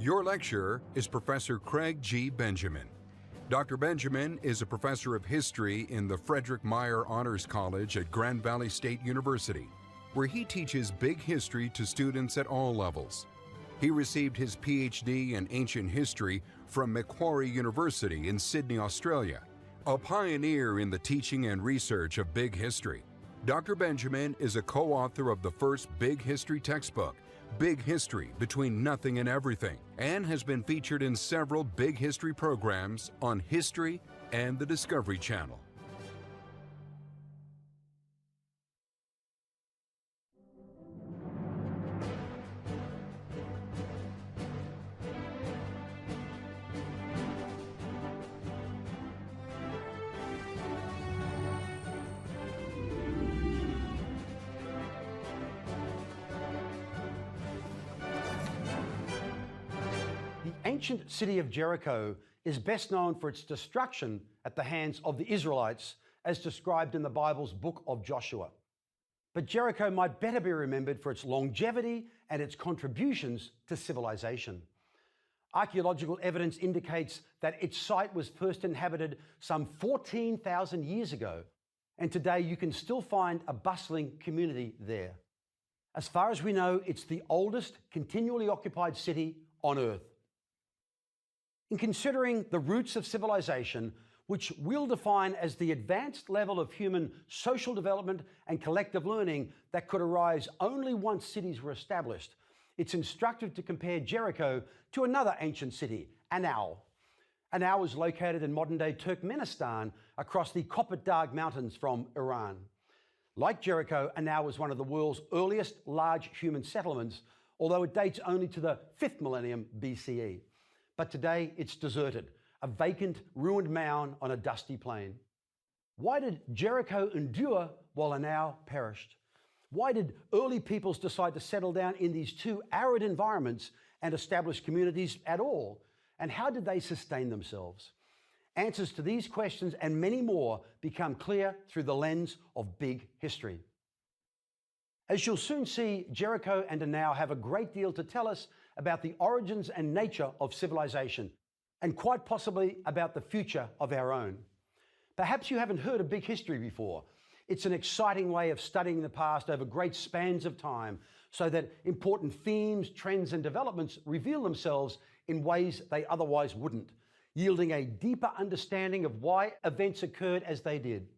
Your lecturer is Professor Craig G. Benjamin. Dr. Benjamin is a professor of history in the Frederick Meyer Honors College at Grand Valley State University, where he teaches big history to students at all levels. He received his PhD in ancient history from Macquarie University in Sydney, Australia, a pioneer in the teaching and research of big history. Dr. Benjamin is a co-author of the first big history textbook, Big History Between Nothing and Everything, and has been featured in several big history programs on History and the Discovery Channel. The ancient city of Jericho is best known for its destruction at the hands of the Israelites, as described in the Bible's book of Joshua. But Jericho might better be remembered for its longevity and its contributions to civilization. Archaeological evidence indicates that its site was first inhabited some 14,000 years ago, and today you can still find a bustling community there. As far as we know, it's the oldest continually occupied city on Earth. In considering the roots of civilization, which we'll define as the advanced level of human social development and collective learning that could arise only once cities were established, it's instructive to compare Jericho to another ancient city, Anau. Anau is located in modern-day Turkmenistan across the Kopet Mountains from Iran. Like Jericho, Anau was one of the world's earliest large human settlements, although it dates only to the 5th millennium BCE. But today it's deserted, a vacant, ruined mound on a dusty plain. Why did Jericho endure while Anau perished? Why did early peoples decide to settle down in these two arid environments and establish communities at all? And how did they sustain themselves? Answers to these questions and many more become clear through the lens of big history. As you'll soon see, Jericho and Anau have a great deal to tell us about the origins and nature of civilization, and quite possibly about the future of our own. Perhaps you haven't heard of big history before. It's an exciting way of studying the past over great spans of time, so that important themes, trends, and developments reveal themselves in ways they otherwise wouldn't, yielding a deeper understanding of why events occurred as they did.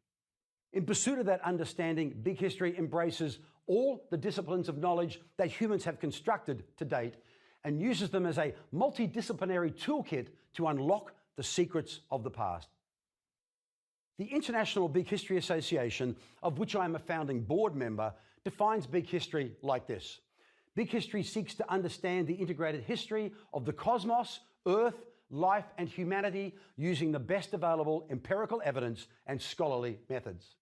In pursuit of that understanding, big history embraces all the disciplines of knowledge that humans have constructed to date and uses them as a multidisciplinary toolkit to unlock the secrets of the past. The International Big History Association, of which I am a founding board member, defines big history like this. Big history seeks to understand the integrated history of the cosmos, Earth, life, and humanity using the best available empirical evidence and scholarly methods.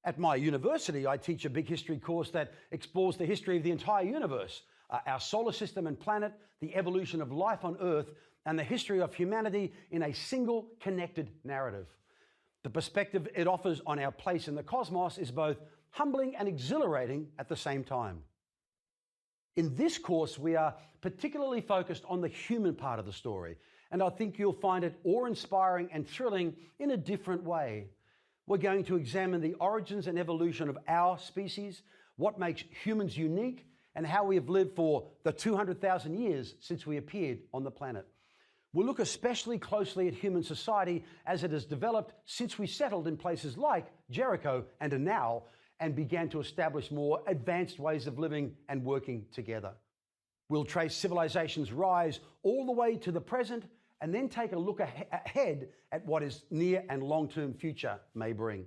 At my university, I teach a big history course that explores the history of the entire universe, our solar system and planet, the evolution of life on Earth, and the history of humanity in a single connected narrative. The perspective it offers on our place in the cosmos is both humbling and exhilarating at the same time. In this course, we are particularly focused on the human part of the story, and I think you'll find it awe-inspiring and thrilling in a different way. We're going to examine the origins and evolution of our species, what makes humans unique, and how we have lived for the 200,000 years since we appeared on the planet. We'll look especially closely at human society as it has developed since we settled in places like Jericho and Anau and began to establish more advanced ways of living and working together. We'll trace civilization's rise all the way to the present and then take a look ahead at what its near and long-term future may bring.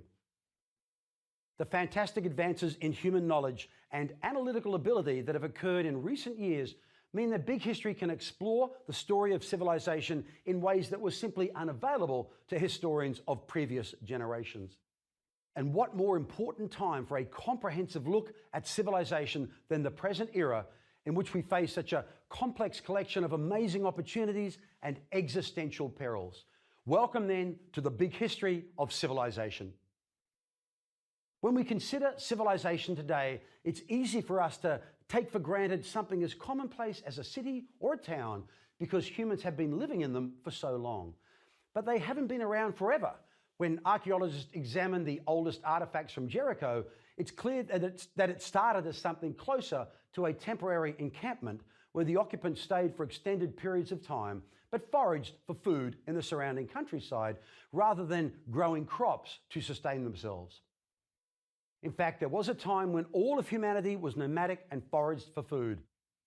The fantastic advances in human knowledge and analytical ability that have occurred in recent years mean that big history can explore the story of civilization in ways that were simply unavailable to historians of previous generations. And what more important time for a comprehensive look at civilization than the present era, in which we face such a complex collection of amazing opportunities and existential perils. Welcome then to the big history of civilization. When we consider civilization today, it's easy for us to take for granted something as commonplace as a city or a town because humans have been living in them for so long. But they haven't been around forever. When archaeologists examine the oldest artifacts from Jericho, it's clear that it started as something closer to a temporary encampment where the occupants stayed for extended periods of time, but foraged for food in the surrounding countryside rather than growing crops to sustain themselves. In fact, there was a time when all of humanity was nomadic and foraged for food,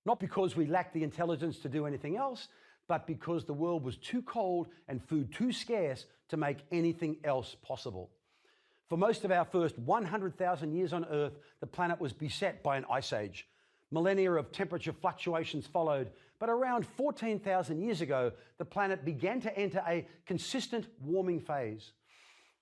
not because we lacked the intelligence to do anything else, but because the world was too cold and food too scarce to make anything else possible. For most of our first 100,000 years on Earth, the planet was beset by an ice age. Millennia of temperature fluctuations followed, but around 14,000 years ago, the planet began to enter a consistent warming phase.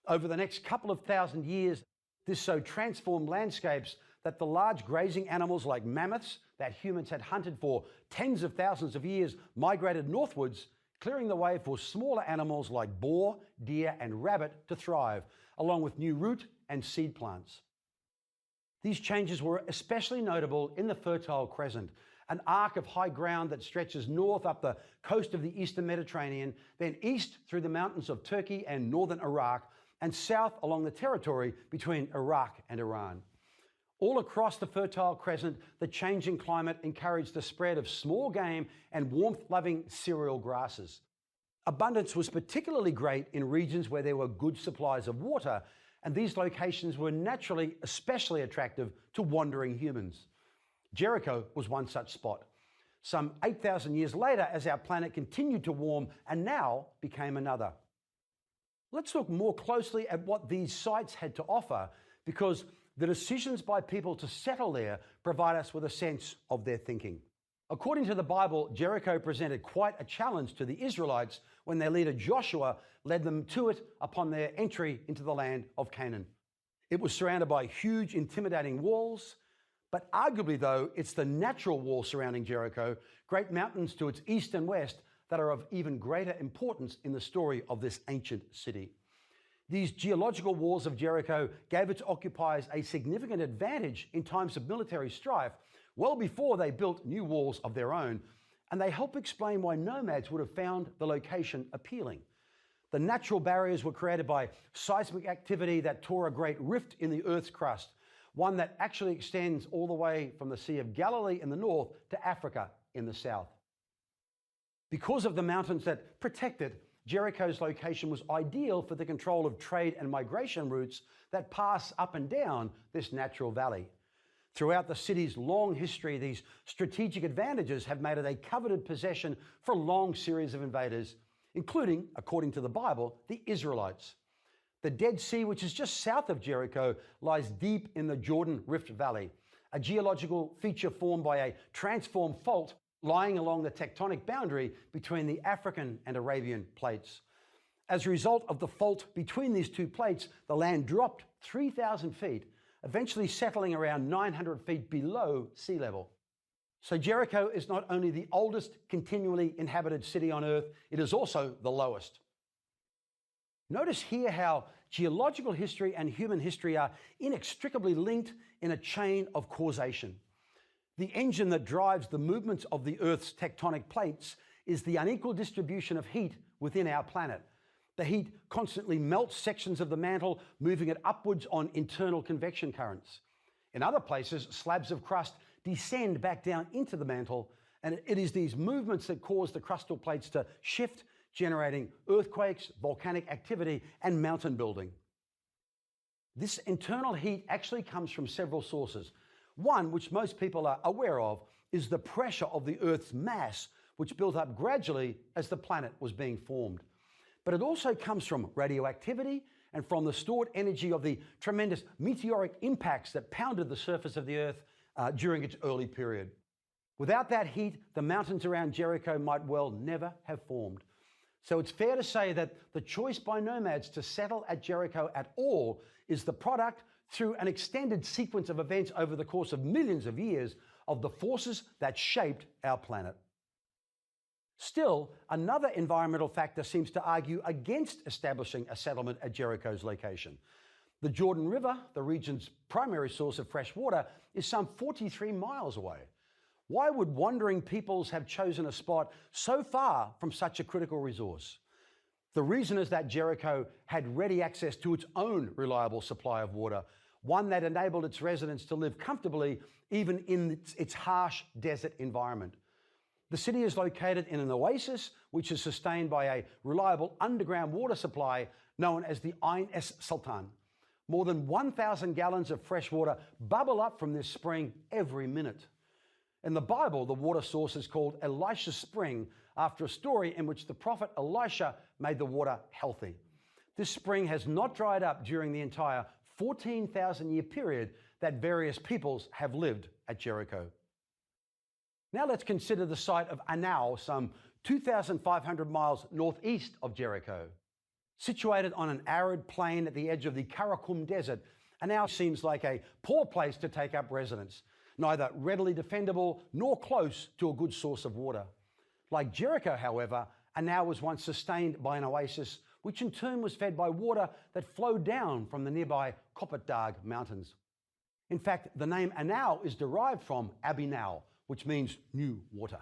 Over the next couple of thousand years, this so transformed landscapes that the large grazing animals like mammoths that humans had hunted for tens of thousands of years migrated northwards, clearing the way for smaller animals like boar, deer, and rabbit to thrive, along with new root and seed plants. These changes were especially notable in the Fertile Crescent, an arc of high ground that stretches north up the coast of the eastern Mediterranean, then east through the mountains of Turkey and northern Iraq, and south along the territory between Iraq and Iran. All across the Fertile Crescent, the changing climate encouraged the spread of small game and warmth-loving cereal grasses. Abundance was particularly great in regions where there were good supplies of water, and these locations were naturally especially attractive to wandering humans. Jericho was one such spot. Some 8,000 years later, as our planet continued to warm and now became another. Let's look more closely at what these sites had to offer, because the decisions by people to settle there provide us with a sense of their thinking. According to the Bible, Jericho presented quite a challenge to the Israelites when their leader Joshua led them to it upon their entry into the land of Canaan. It was surrounded by huge, intimidating walls, but arguably, though, it's the natural wall surrounding Jericho, great mountains to its east and west, that are of even greater importance in the story of this ancient city. These geological walls of Jericho gave its occupiers a significant advantage in times of military strife, well before they built new walls of their own, and they help explain why nomads would have found the location appealing. The natural barriers were created by seismic activity that tore a great rift in the Earth's crust, one that actually extends all the way from the Sea of Galilee in the north to Africa in the south. Because of the mountains that protect it, Jericho's location was ideal for the control of trade and migration routes that pass up and down this natural valley. Throughout the city's long history, these strategic advantages have made it a coveted possession for a long series of invaders, including, according to the Bible, the Israelites. The Dead Sea, which is just south of Jericho, lies deep in the Jordan Rift Valley, a geological feature formed by a transformed fault lying along the tectonic boundary between the African and Arabian plates. As a result of the fault between these two plates, the land dropped 3,000 feet, eventually settling around 900 feet below sea level. So Jericho is not only the oldest continually inhabited city on Earth, it is also the lowest. Notice here how geological history and human history are inextricably linked in a chain of causation. The engine that drives the movements of the Earth's tectonic plates is the unequal distribution of heat within our planet. The heat constantly melts sections of the mantle, moving it upwards on internal convection currents. In other places, slabs of crust descend back down into the mantle, and it is these movements that cause the crustal plates to shift, generating earthquakes, volcanic activity, and mountain building. This internal heat actually comes from several sources. One, which most people are aware of, is the pressure of the Earth's mass, which built up gradually as the planet was being formed. But it also comes from radioactivity and from the stored energy of the tremendous meteoric impacts that pounded the surface of the Earth during its early period. Without that heat, the mountains around Jericho might well never have formed. So it's fair to say that the choice by nomads to settle at Jericho at all is the product, through an extended sequence of events over the course of millions of years, of the forces that shaped our planet. Still, another environmental factor seems to argue against establishing a settlement at Jericho's location. The Jordan River, the region's primary source of fresh water, is some 43 miles away. Why would wandering peoples have chosen a spot so far from such a critical resource? The reason is that Jericho had ready access to its own reliable supply of water, one that enabled its residents to live comfortably even in its harsh desert environment. The city is located in an oasis which is sustained by a reliable underground water supply known as the Ain es Sultan. More than 1,000 gallons of fresh water bubble up from this spring every minute. In the Bible, the water source is called Elisha's spring after a story in which the prophet Elisha made the water healthy. This spring has not dried up during the entire 14,000-year period that various peoples have lived at Jericho. Now let's consider the site of Anau, some 2,500 miles northeast of Jericho. Situated on an arid plain at the edge of the Karakum Desert, Anau seems like a poor place to take up residence, neither readily defendable nor close to a good source of water. Like Jericho, however, Anau was once sustained by an oasis, which in turn was fed by water that flowed down from the nearby Kopetdag Mountains. In fact, the name Anau is derived from Abinau, which means new water.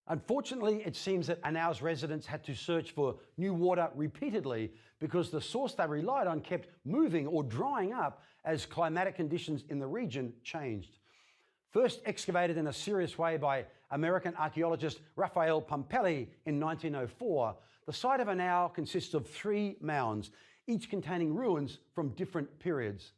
Unfortunately, it seems that Anau's residents had to search for new water repeatedly because the source they relied on kept moving or drying up as climatic conditions in the region changed. First excavated in a serious way by American archaeologist Raphael Pumpelly in 1904, the site of Anau consists of 3 mounds, each containing ruins from different periods.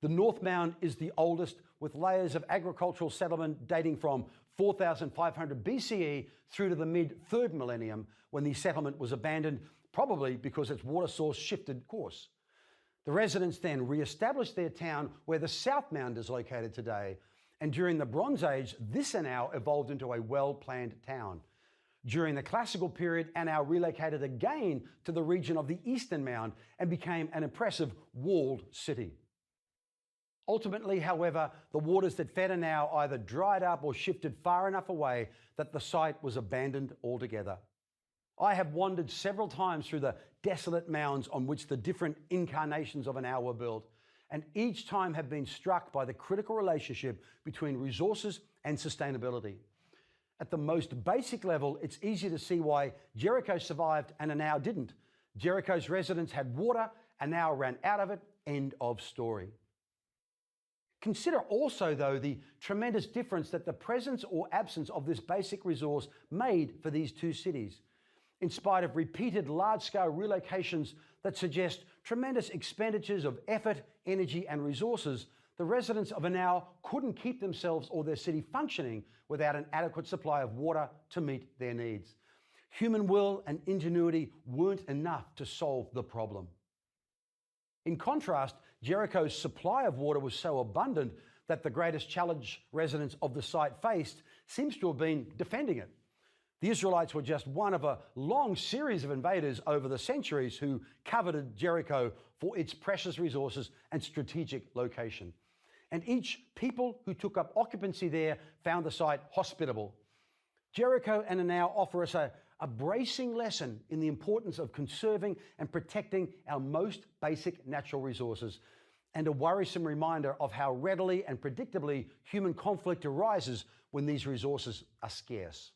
The North Mound is the oldest, with layers of agricultural settlement dating from 4,500 BCE through to the mid-3rd millennium, when the settlement was abandoned, probably because its water source shifted course. The residents then re-established their town where the South Mound is located today, and during the Bronze Age, this Anau evolved into a well-planned town. During the Classical period, Anau relocated again to the region of the Eastern Mound and became an impressive walled city. Ultimately, however, the waters that fed Anau either dried up or shifted far enough away that the site was abandoned altogether. I have wandered several times through the desolate mounds on which the different incarnations of Anau were built, and each time have been struck by the critical relationship between resources and sustainability. At the most basic level, it's easy to see why Jericho survived and Anau didn't. Jericho's residents had water, Anau ran out of it, end of story. Consider also, though, the tremendous difference that the presence or absence of this basic resource made for these two cities. In spite of repeated large-scale relocations that suggest tremendous expenditures of effort, energy, and resources, the residents of Anau couldn't keep themselves or their city functioning without an adequate supply of water to meet their needs. Human will and ingenuity weren't enough to solve the problem. In contrast, Jericho's supply of water was so abundant that the greatest challenge residents of the site faced seems to have been defending it. The Israelites were just one of a long series of invaders over the centuries who coveted Jericho for its precious resources and strategic location. And each people who took up occupancy there found the site hospitable. Jericho and Anau offer us a bracing lesson in the importance of conserving and protecting our most basic natural resources, and a worrisome reminder of how readily and predictably human conflict arises when these resources are scarce.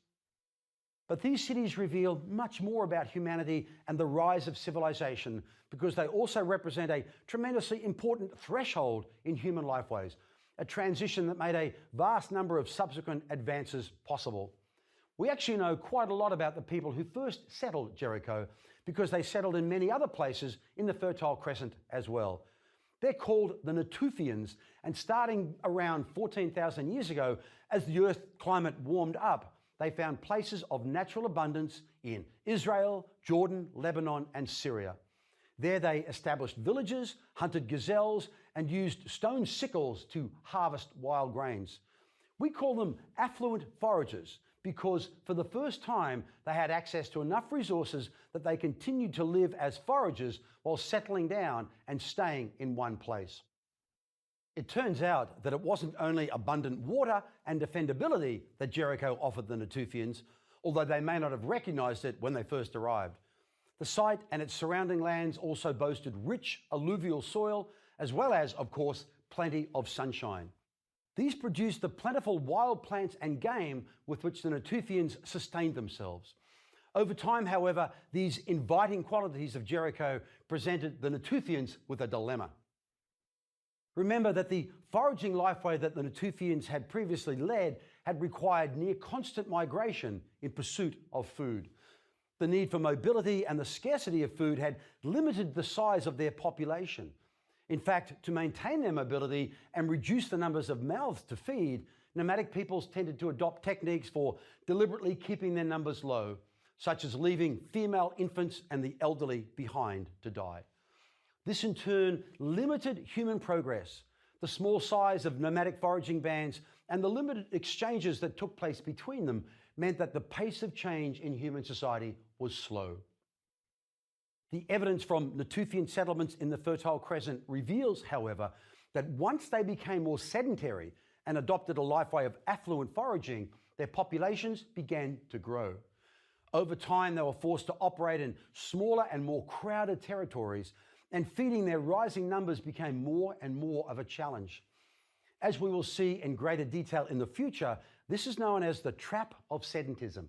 But these cities reveal much more about humanity and the rise of civilization, because they also represent a tremendously important threshold in human lifeways, a transition that made a vast number of subsequent advances possible. We actually know quite a lot about the people who first settled Jericho, because they settled in many other places in the Fertile Crescent as well. They're called the Natufians, and starting around 14,000 years ago, as the Earth's climate warmed up, they found places of natural abundance in Israel, Jordan, Lebanon, and Syria. There they established villages, hunted gazelles, and used stone sickles to harvest wild grains. We call them affluent foragers, because for the first time they had access to enough resources that they continued to live as foragers while settling down and staying in one place. It turns out that it wasn't only abundant water and defendability that Jericho offered the Natufians, although they may not have recognized it when they first arrived. The site and its surrounding lands also boasted rich alluvial soil, as well as, of course, plenty of sunshine. These produced the plentiful wild plants and game with which the Natufians sustained themselves. Over time, however, these inviting qualities of Jericho presented the Natufians with a dilemma. Remember that the foraging lifeway that the Natufians had previously led had required near constant migration in pursuit of food. The need for mobility and the scarcity of food had limited the size of their population. In fact, to maintain their mobility and reduce the numbers of mouths to feed, nomadic peoples tended to adopt techniques for deliberately keeping their numbers low, such as leaving female infants and the elderly behind to die. This in turn limited human progress. The small size of nomadic foraging bands and the limited exchanges that took place between them meant that the pace of change in human society was slow. The evidence from Natufian settlements in the Fertile Crescent reveals, however, that once they became more sedentary and adopted a lifeway of affluent foraging, their populations began to grow. Over time, they were forced to operate in smaller and more crowded territories, and feeding their rising numbers became more and more of a challenge. As we will see in greater detail in the future, this is known as the trap of sedentism.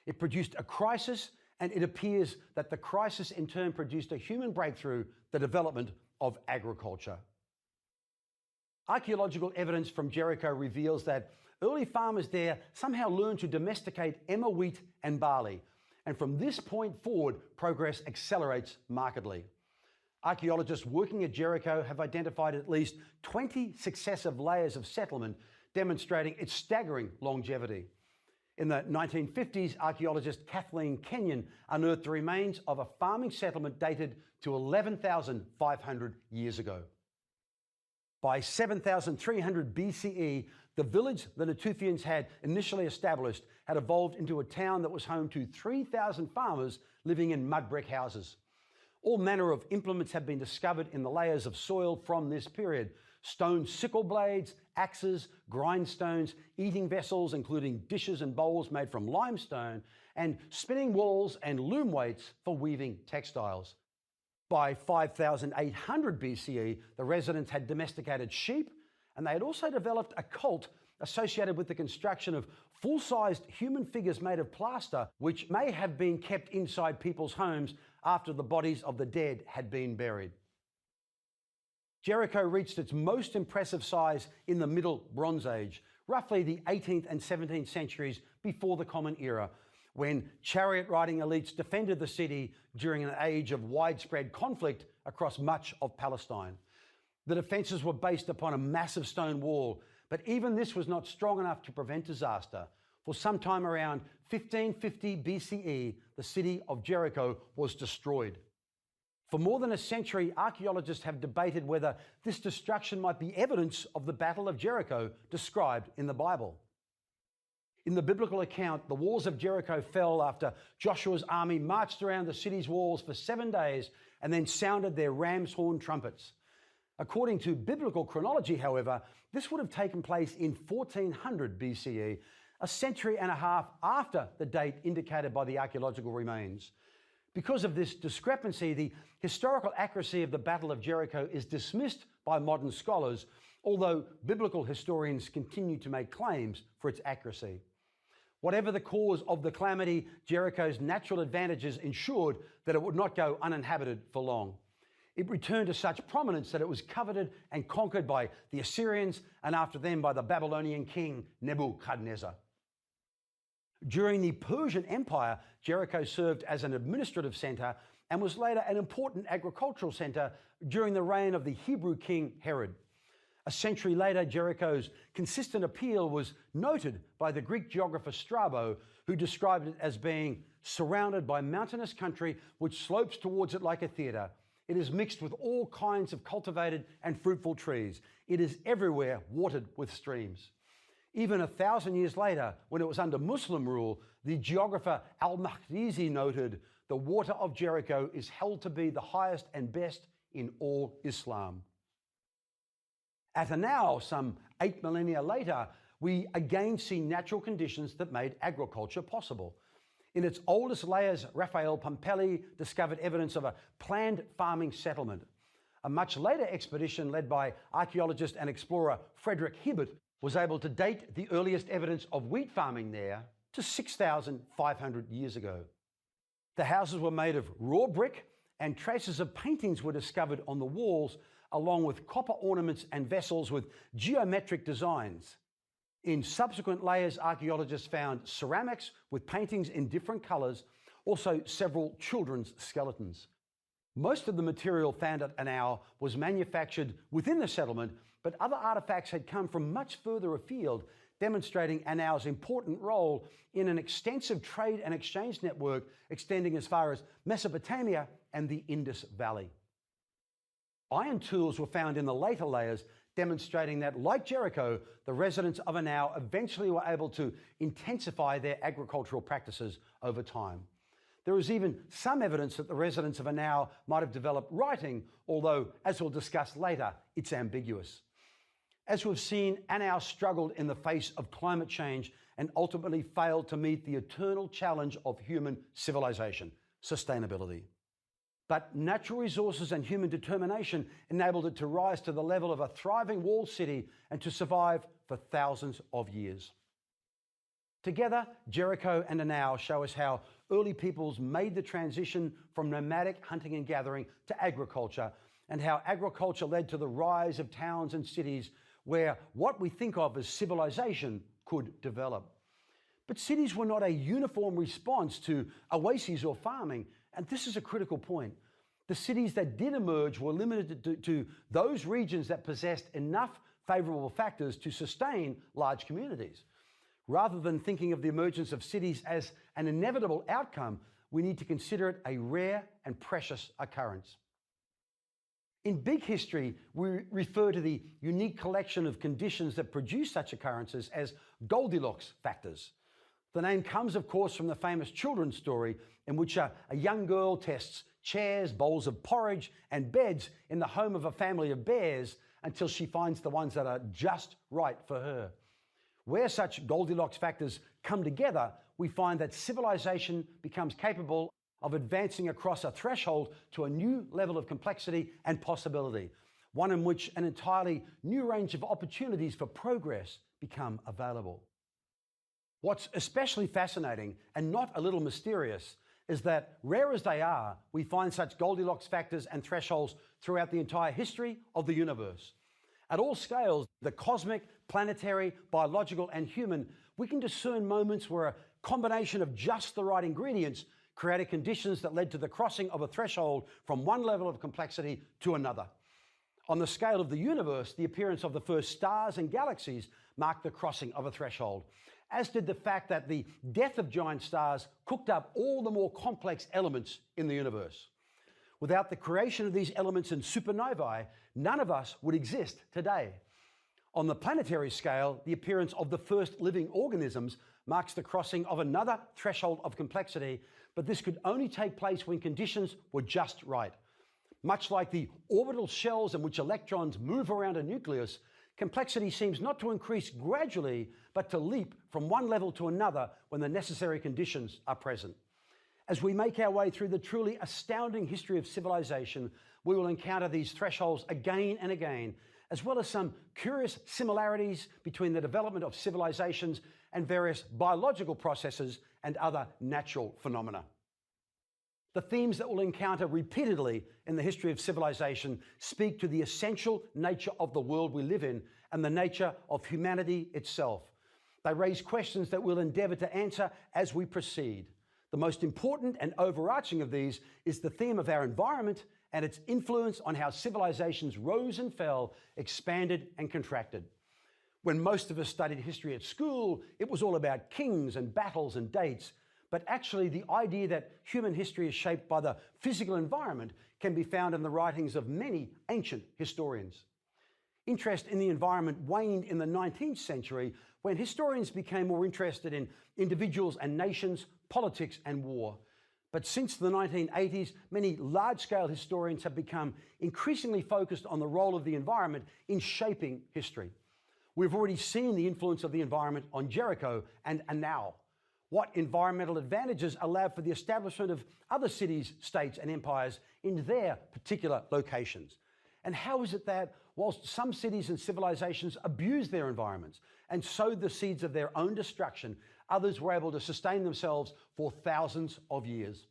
It produced a crisis, and it appears that the crisis in turn produced a human breakthrough, the development of agriculture. Archaeological evidence from Jericho reveals that early farmers there somehow learned to domesticate emmer wheat and barley, and from this point forward, progress accelerates markedly. Archaeologists working at Jericho have identified at least 20 successive layers of settlement, demonstrating its staggering longevity. In the 1950s, archaeologist Kathleen Kenyon unearthed the remains of a farming settlement dated to 11,500 years ago. By 7,300 BCE, the village the Natufians had initially established had evolved into a town that was home to 3,000 farmers living in mud brick houses. All manner of implements have been discovered in the layers of soil from this period: stone sickle blades, axes, grindstones, eating vessels, including dishes and bowls made from limestone, and spinning wools and loom weights for weaving textiles. By 5,800 BCE, the residents had domesticated sheep, and they had also developed a cult associated with the construction of full-sized human figures made of plaster, which may have been kept inside people's homes after the bodies of the dead had been buried. Jericho reached its most impressive size in the Middle Bronze Age, roughly the 18th and 17th centuries before the Common Era, when chariot-riding elites defended the city during an age of widespread conflict across much of Palestine. The defences were based upon a massive stone wall, but even this was not strong enough to prevent disaster. For sometime around 1550 BCE, the city of Jericho was destroyed. For more than a century, archaeologists have debated whether this destruction might be evidence of the Battle of Jericho described in the Bible. In the biblical account, the walls of Jericho fell after Joshua's army marched around the city's walls for 7 days and then sounded their ram's horn trumpets. According to biblical chronology, however, this would have taken place in 1400 BCE, a century and a half after the date indicated by the archaeological remains. Because of this discrepancy, the historical accuracy of the Battle of Jericho is dismissed by modern scholars, although biblical historians continue to make claims for its accuracy. Whatever the cause of the calamity, Jericho's natural advantages ensured that it would not go uninhabited for long. It returned to such prominence that it was coveted and conquered by the Assyrians and after them by the Babylonian king Nebuchadnezzar. During the Persian Empire, Jericho served as an administrative center and was later an important agricultural center during the reign of the Hebrew king Herod. A century later, Jericho's consistent appeal was noted by the Greek geographer Strabo, who described it as being surrounded by mountainous country which slopes towards it like a theatre. It is mixed with all kinds of cultivated and fruitful trees. It is everywhere watered with streams. Even 1,000 years later, when it was under Muslim rule, the geographer Al-Makrizi noted, "The water of Jericho is held to be the highest and best in all Islam." At now, some 8 millennia later, we again see natural conditions that made agriculture possible. In its oldest layers, Raphael Pumpelly discovered evidence of a planned farming settlement. A much later expedition led by archaeologist and explorer Frederick Hibbert was able to date the earliest evidence of wheat farming there to 6,500 years ago. The houses were made of raw brick, and traces of paintings were discovered on the walls, along with copper ornaments and vessels with geometric designs. In subsequent layers, archaeologists found ceramics with paintings in different colors, also several children's skeletons. Most of the material found at Anau was manufactured within the settlement, but other artifacts had come from much further afield, demonstrating Anau's important role in an extensive trade and exchange network extending as far as Mesopotamia and the Indus Valley. Iron tools were found in the later layers, demonstrating that, like Jericho, the residents of Anau eventually were able to intensify their agricultural practices over time. There is even some evidence that the residents of Anau might have developed writing, although, as we'll discuss later, it's ambiguous. As we've seen, Anau struggled in the face of climate change and ultimately failed to meet the eternal challenge of human civilization, sustainability. But natural resources and human determination enabled it to rise to the level of a thriving walled city and to survive for thousands of years. Together, Jericho and Anau show us how early peoples made the transition from nomadic hunting and gathering to agriculture, and how agriculture led to the rise of towns and cities where what we think of as civilization could develop. But cities were not a uniform response to oases or farming, and this is a critical point. The cities that did emerge were limited to those regions that possessed enough favorable factors to sustain large communities. Rather than thinking of the emergence of cities as an inevitable outcome, we need to consider it a rare and precious occurrence. In big history, we refer to the unique collection of conditions that produce such occurrences as Goldilocks factors. The name comes, of course, from the famous children's story in which a young girl tests chairs, bowls of porridge, and beds in the home of a family of bears until she finds the ones that are just right for her. Where such Goldilocks factors come together, we find that civilization becomes capable of advancing across a threshold to a new level of complexity and possibility, one in which an entirely new range of opportunities for progress become available. What's especially fascinating and not a little mysterious is that, rare as they are, we find such Goldilocks factors and thresholds throughout the entire history of the universe. At all scales, the cosmic, planetary, biological, and human, we can discern moments where a combination of just the right ingredients created conditions that led to the crossing of a threshold from one level of complexity to another. On the scale of the universe, the appearance of the first stars and galaxies marked the crossing of a threshold, as did the fact that the death of giant stars cooked up all the more complex elements in the universe. Without the creation of these elements in supernovae, none of us would exist today. On the planetary scale, the appearance of the first living organisms marks the crossing of another threshold of complexity, but this could only take place when conditions were just right. Much like the orbital shells in which electrons move around a nucleus, complexity seems not to increase gradually, but to leap from one level to another when the necessary conditions are present. As we make our way through the truly astounding history of civilization, we will encounter these thresholds again and again, as well as some curious similarities between the development of civilizations and various biological processes and other natural phenomena. The themes that we'll encounter repeatedly in the history of civilization speak to the essential nature of the world we live in and the nature of humanity itself. They raise questions that we'll endeavor to answer as we proceed. The most important and overarching of these is the theme of our environment and its influence on how civilizations rose and fell, expanded and contracted. When most of us studied history at school, it was all about kings and battles and dates. But actually, the idea that human history is shaped by the physical environment can be found in the writings of many ancient historians. Interest in the environment waned in the 19th century when historians became more interested in individuals and nations, politics and war. But since the 1980s, many large-scale historians have become increasingly focused on the role of the environment in shaping history. We've already seen the influence of the environment on Jericho and Anau. What environmental advantages allowed for the establishment of other cities, states, and empires in their particular locations? And how is it that, whilst some cities and civilizations abused their environments and sowed the seeds of their own destruction, others were able to sustain themselves for thousands of years.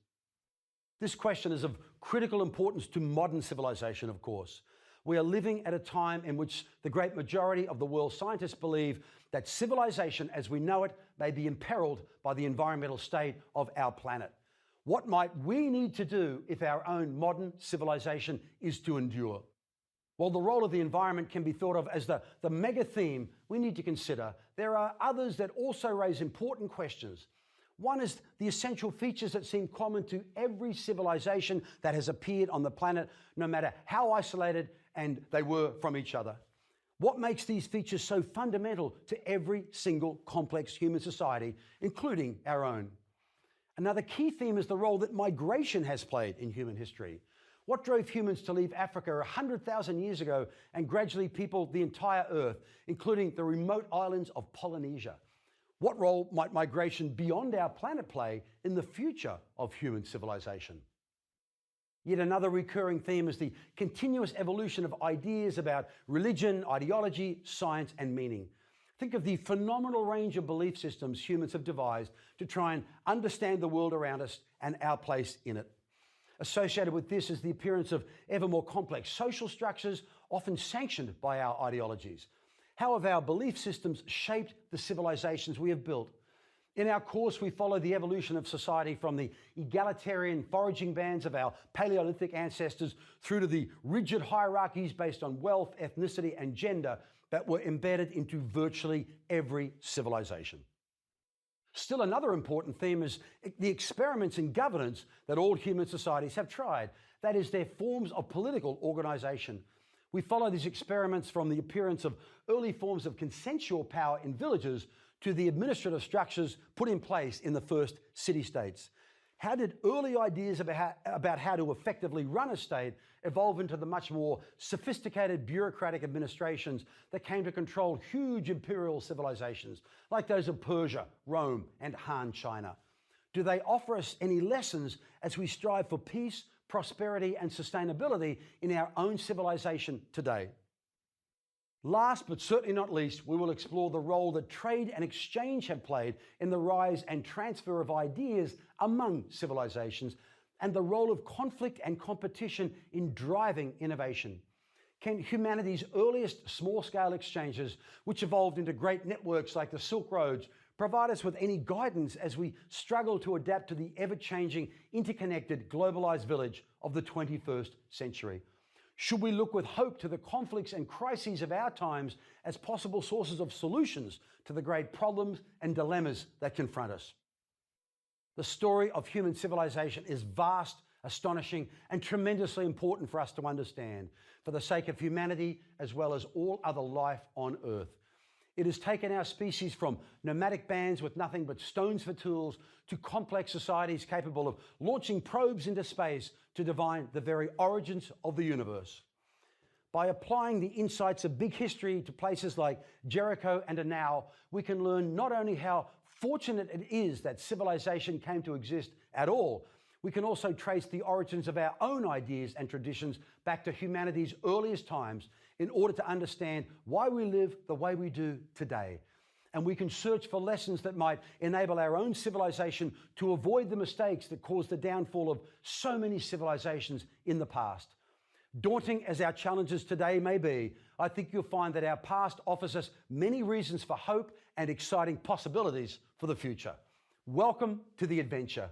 This question is of critical importance to modern civilization, of course. We are living at a time in which the great majority of the world's scientists believe that civilization as we know it may be imperiled by the environmental state of our planet. What might we need to do if our own modern civilization is to endure? While the role of the environment can be thought of as the mega theme we need to consider, there are others that also raise important questions. One is the essential features that seem common to every civilization that has appeared on the planet, no matter how isolated and they were from each other. What makes these features so fundamental to every single complex human society, including our own? Another key theme is the role that migration has played in human history. What drove humans to leave Africa 100,000 years ago and gradually peopled the entire Earth, including the remote islands of Polynesia? What role might migration beyond our planet play in the future of human civilization? Yet another recurring theme is the continuous evolution of ideas about religion, ideology, science, and meaning. Think of the phenomenal range of belief systems humans have devised to try and understand the world around us and our place in it. Associated with this is the appearance of ever more complex social structures, often sanctioned by our ideologies. How have our belief systems shaped the civilizations we have built? In our course, we follow the evolution of society from the egalitarian foraging bands of our Paleolithic ancestors through to the rigid hierarchies based on wealth, ethnicity, and gender that were embedded into virtually every civilization. Still, another important theme is the experiments in governance that all human societies have tried. That is, their forms of political organization. We follow these experiments from the appearance of early forms of consensual power in villages to the administrative structures put in place in the first city-states. How did early ideas about how to effectively run a state evolve into the much more sophisticated bureaucratic administrations that came to control huge imperial civilizations like those of Persia, Rome, and Han China? Do they offer us any lessons as we strive for peace, prosperity, and sustainability in our own civilization today? Last but certainly not least, we will explore the role that trade and exchange have played in the rise and transfer of ideas among civilizations and the role of conflict and competition in driving innovation. Can humanity's earliest small-scale exchanges, which evolved into great networks like the Silk Roads, provide us with any guidance as we struggle to adapt to the ever-changing, interconnected, globalized village of the 21st century? Should we look with hope to the conflicts and crises of our times as possible sources of solutions to the great problems and dilemmas that confront us? The story of human civilization is vast, astonishing, and tremendously important for us to understand, for the sake of humanity as well as all other life on Earth. It has taken our species from nomadic bands with nothing but stones for tools to complex societies capable of launching probes into space to divine the very origins of the universe. By applying the insights of big history to places like Jericho and now, we can learn not only how fortunate it is that civilization came to exist at all, we can also trace the origins of our own ideas and traditions back to humanity's earliest times in order to understand why we live the way we do today. And we can search for lessons that might enable our own civilization to avoid the mistakes that caused the downfall of so many civilizations in the past. Daunting as our challenges today may be, I think you'll find that our past offers us many reasons for hope and exciting possibilities for the future. Welcome to the adventure.